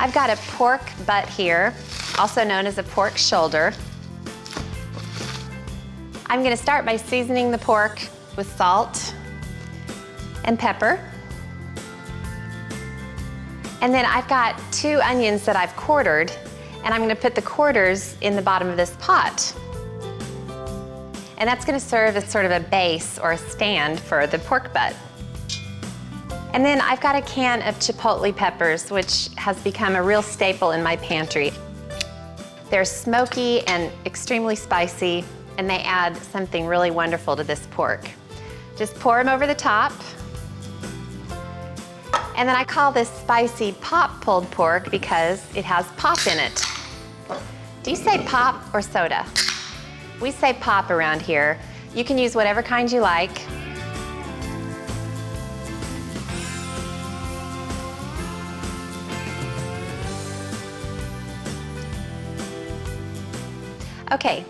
I've got a pork butt here, also known as a pork shoulder. I'm gonna start by seasoning the pork with salt and pepper. And then I've got 2 onions that I've quartered, and I'm gonna put the quarters in the bottom of this pot. And that's gonna serve as sort of a base or a stand for the pork butt. And then I've got a can of chipotle peppers, which has become a real staple in my pantry. They're smoky and extremely spicy, and they add something really wonderful to this pork. Just pour them over the top. And then I call this spicy pop pulled pork because it has pop in it. Do you say pop or soda? We say pop around here. You can use whatever kind you like. Okay,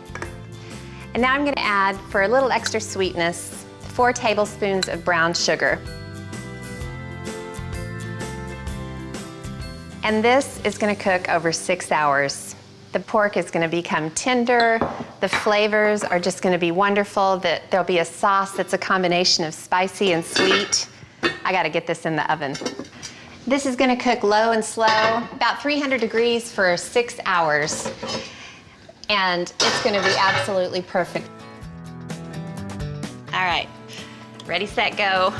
and now I'm gonna add, for a little extra sweetness, 4 tablespoons of brown sugar. And this is gonna cook over 6 hours. The pork is gonna become tender, the flavors are just gonna be wonderful, there'll be a sauce that's a combination of spicy and sweet. I gotta get this in the oven. This is gonna cook low and slow, about 300 degrees for 6 hours. And it's gonna be absolutely perfect. All right, ready, set, go.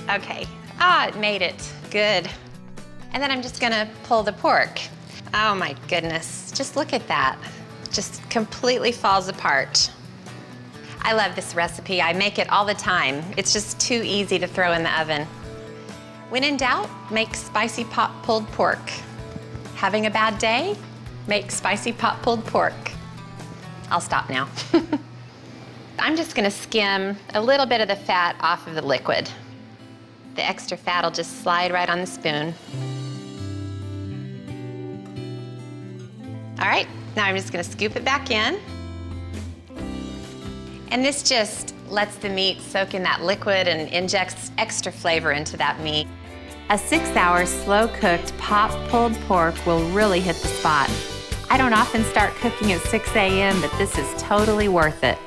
Okay, it made it, good. And then I'm just gonna pull the pork. Oh my goodness, just look at that. Just completely falls apart. I love this recipe, I make it all the time. It's just too easy to throw in the oven. When in doubt, make spicy pot pulled pork. Having a bad day? Make spicy pot pulled pork. I'll stop now. I'm just gonna skim a little bit of the fat off of the liquid. The extra fat will just slide right on the spoon. All right, now I'm just gonna scoop it back in. And this just lets the meat soak in that liquid and injects extra flavor into that meat. A 6-hour slow-cooked pop-pulled pork will really hit the spot. I don't often start cooking at 6 a.m., but this is totally worth it.